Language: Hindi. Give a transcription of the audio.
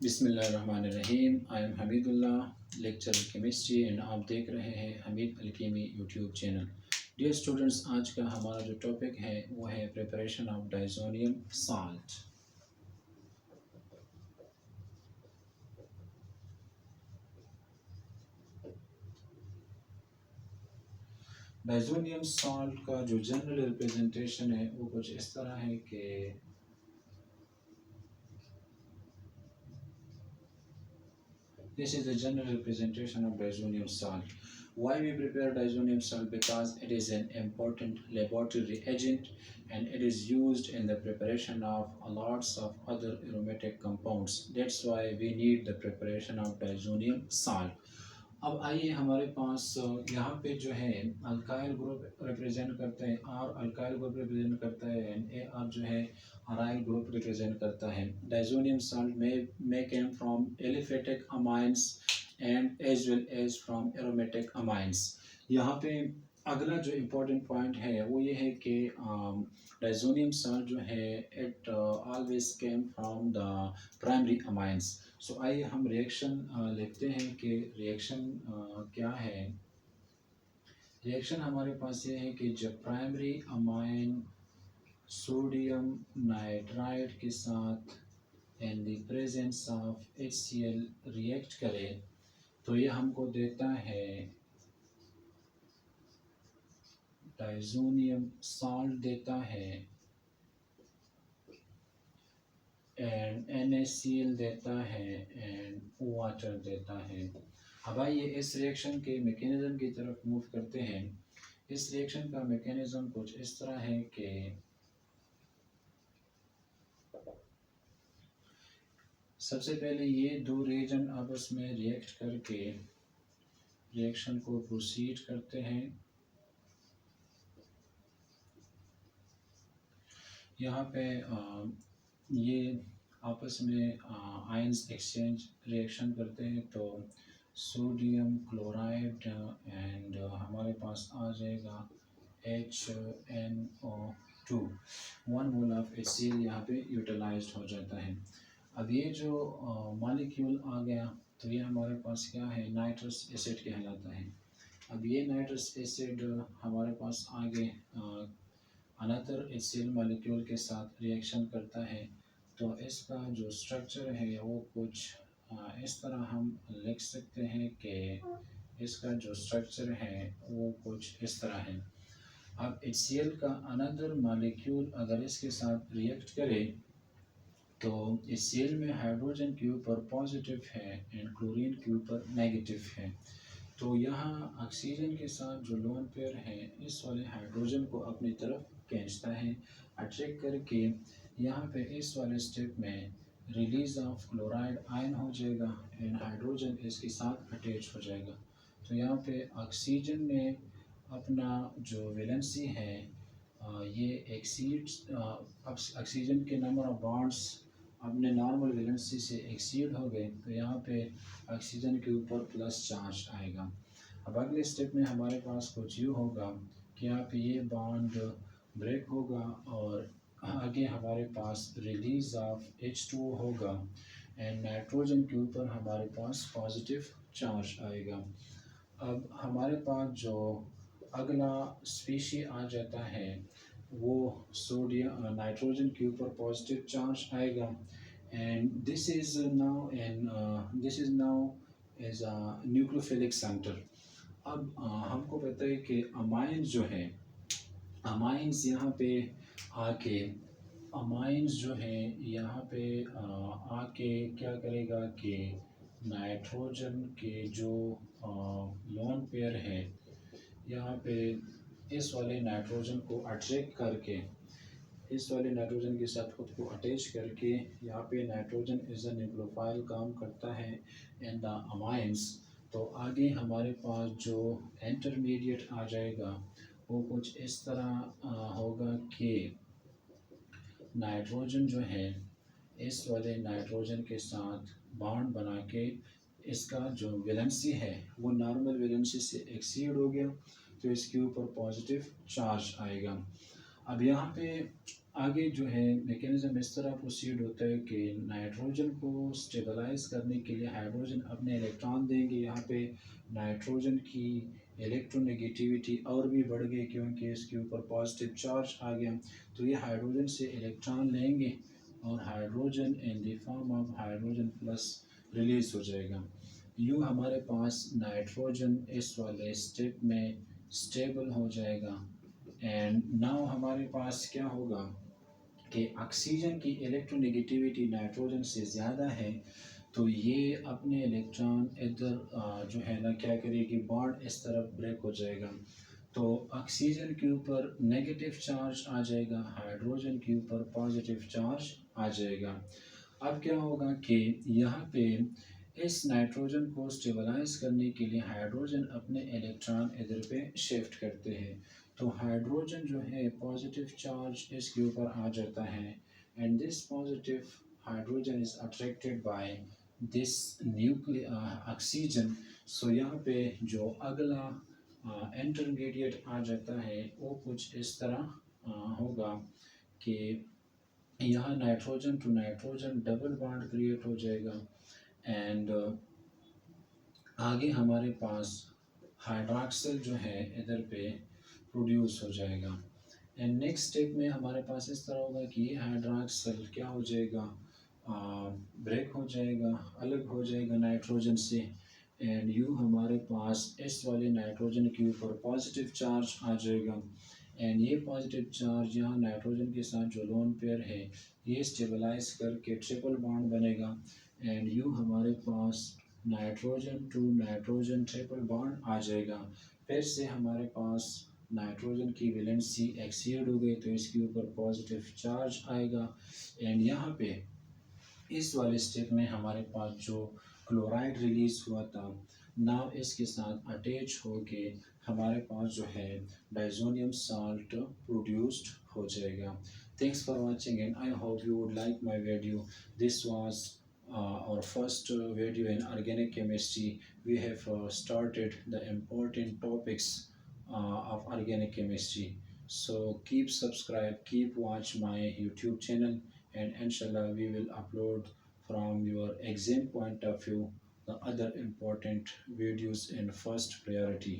बिस्मिल्लाहिर्रहमानिर्रहीम। I am Hamidullah, lecture chemistry and आप देख रहे हैं Hamid Alchemy YouTube channel. Dear students, आज का हमारा जो टॉपिक है वो है preparation of diazonium salt. Diazonium salt का जो जनरल रिप्रेजेंटेशन है वो कुछ इस तरह है कि this is the general representation of diazonium salt. Why we prepare diazonium salt? Because it is an important laboratory reagent and it is used in the preparation of lots of other aromatic compounds. That's why we need the preparation of diazonium salt. अब आइए, हमारे पास यहाँ पे जो है अल्काइल ग्रुप रिप्रेजेंट करते हैं, आर अल्काइल ग्रुप रिप्रेजेंट करता है एंड ए आर जो है अराइल ग्रुप रिप्रेजेंट करता है। डाइज़ोनियम salt may came from aliphatic amines and as well as from aromatic amines। यहाँ पे अगला जो इम्पोर्टेंट पॉइंट है वो ये है कि डाइज़ोनियम साल्ट जो है it always came from the primary amines. So आइए हम रिएक्शन लिखते हैं कि रिएक्शन क्या है। रिएक्शन हमारे पास ये है कि जब प्राइमरी अमाइन सोडियम नाइट्राइड के साथ in the presence of HCl react करे तो ये हमको देता है डाइज़ोनियम साल्ट देता है एंड NaCl देता है एंड वाटर देता है। अब आइए इस रिएक्शन के मैकेनिज्म की तरफ मूव करते हैं। इस रिएक्शन का मैकेनिज्म कुछ इस तरह है कि सबसे पहले ये दो रिएजेंट आपस में रिएक्ट करके रिएक्शन को प्रोसीड करते हैं। यहाँ पे ये आपस में आयंस एक्सचेंज रिएक्शन करते हैं तो सोडियम क्लोराइड एंड हमारे पास आ जाएगा HNO2, 1 मोल ऑफ HCl यहाँ पे यूटिलाइज्ड हो जाता है। अब ये जो मॉलिक्यूल आ गया तो ये हमारे पास क्या है, नाइट्रस एसिड कहलाता है। अब ये नाइट्रस एसिड हमारे पास आगे अनदर HCl मॉलिक्यूल के साथ रिएक्शन करता है तो इसका जो स्ट्रक्चर है वो कुछ इस तरह हम लिख सकते हैं कि इसका जो स्ट्रक्चर है वो कुछ इस तरह है। अब HCl का अनदर मॉलिक्यूल अगर इसके साथ रिएक्ट करे तो HCl में हाइड्रोजन के ऊपर पॉजिटिव है एंड क्लोरीन के ऊपर नेगेटिव है। तो यहाँ ऑक्सीजन के साथ जो लोन पेयर है इस वाले हाइड्रोजन को अपनी तरफ खींचता है, अट्रैक्ट करके यहाँ पे इस वाले स्टेप में रिलीज ऑफ क्लोराइड आयन हो जाएगा एंड हाइड्रोजन इसके साथ अटैच हो जाएगा। तो यहाँ पे ऑक्सीजन ने अपना जो वैलेंसी है ये एक्सीड्स ऑक्सीजन के नंबर ऑफ बॉन्ड्स अपने नॉर्मल वैलेंसी से एक्सीड हो गए तो यहाँ पे ऑक्सीजन के ऊपर प्लस चार्ज आएगा। अब अगले स्टेप में हमारे पास कुछ यूँ होगा कि यहाँ पे ये बॉन्ड ब्रेक होगा और आगे हमारे पास रिलीज ऑफ H2O होगा एंड नाइट्रोजन के ऊपर हमारे पास पॉजिटिव चार्ज आएगा। अब हमारे पास जो अगला स्पीशी आ जाता है वो सोडियम नाइट्रोजन के ऊपर पॉजिटिव चार्ज आएगा and this is now as a nucleophilic centre. अब हमको पता है कि अमाइंस जो है अमाइंस यहाँ पे आके अमाइंस जो है यहाँ पे आके क्या करेगा कि नाइट्रोजन के जो लोन पेयर है यहाँ पे इस वाले नाइट्रोजन को अट्रैक्ट करके इस वाले नाइट्रोजन के साथ खुद को अटैच करके यहाँ पे नाइट्रोजन एज अ न्यूक्लियोफाइल काम करता है इन द अमाइंस। तो आगे हमारे पास जो इंटरमीडिएट आ जाएगा वो कुछ इस तरह होगा कि नाइट्रोजन जो है इस वाले नाइट्रोजन के साथ बॉन्ड बना के इसका जो वैलेंसी है वो नॉर्मल वैलेंसी से एक्सीड हो गया तो इसके ऊपर पॉजिटिव चार्ज आएगा। अब यहाँ पे आगे जो है मैकेनिज़्म इस तरह प्रोसीड होता है कि नाइट्रोजन को स्टेबलाइज करने के लिए हाइड्रोजन अपने इलेक्ट्रॉन देंगे। यहाँ पे नाइट्रोजन की इलेक्ट्रोनेगेटिविटी और भी बढ़ गई क्योंकि इसके ऊपर पॉजिटिव चार्ज आ गया। तो ये हाइड्रोजन से इलेक्ट्रॉन लेंगे और hydrogen in the form of hydrogen plus release हो जाएगा। यूँ हमारे पास नाइट्रोजन इस वाले स्टेप में स्टेबल हो जाएगा। एंड नाउ हमारे पास क्या होगा कि ऑक्सीजन की इलेक्ट्रोनेगेटिविटी नाइट्रोजन से ज़्यादा है, तो ये अपने इलेक्ट्रॉन इधर जो है ना क्या करेगी, बॉन्ड इस तरफ ब्रेक हो जाएगा। तो ऑक्सीजन के ऊपर नेगेटिव चार्ज आ जाएगा, हाइड्रोजन के ऊपर पॉजिटिव चार्ज आ जाएगा। अब क्या होगा कि यहाँ पे इस नाइट्रोजन को स्टेबलाइज करने के लिए हाइड्रोजन अपने इलेक्ट्रॉन इधर पे शिफ्ट करते हैं। तो हाइड्रोजन जो है पॉजिटिव चार्ज इसके ऊपर आ जाता है and this positive hydrogen is attracted by this nuclear oxygen. So यहाँ पे जो अगला इंटरमीडिएट आ जाता है वो कुछ इस तरह होगा कि यहाँ nitrogen to nitrogen double bond create हो जाएगा एंड आगे हमारे पास हाइड्रॉक्सिल जो है इधर पे प्रोड्यूस हो जाएगा। एंड नेक्स्ट स्टेप में हमारे पास इस तरह होगा कि ये हाइड्रॉक्सिल क्या हो जाएगा, ब्रेक हो जाएगा, अलग हो जाएगा नाइट्रोजन से। एंड यू हमारे पास इस वाले नाइट्रोजन के ऊपर पॉजिटिव चार्ज आ जाएगा एंड ये पॉजिटिव चार्ज यहाँ नाइट्रोजन के साथ जो लोन पेयर है ये स्टेबलाइज करके ट्रिपल बॉन्ड बनेगा एंड यू हमारे पास nitrogen to nitrogen triple bond आ जाएगा। फिर से हमारे पास नाइट्रोजन की वैलेंसी एक्सीड हो गई तो इसके ऊपर पॉजिटिव चार्ज आएगा एंड यहाँ पे इस वाले स्टेप में हमारे पास जो क्लोराइड रिलीज हुआ था नाव इसके साथ अटैच होके हमारे पास जो है डाइजोनियम साल्ट प्रोड्यूस्ड हो जाएगा। Thanks for watching and I hope you would like my video. This was our first video in organic chemistry. We have started the important topics of organic chemistry. So keep subscribe, keep watch my YouTube channel, and inshallah we will upload from your exam point of view the other important videos in first priority.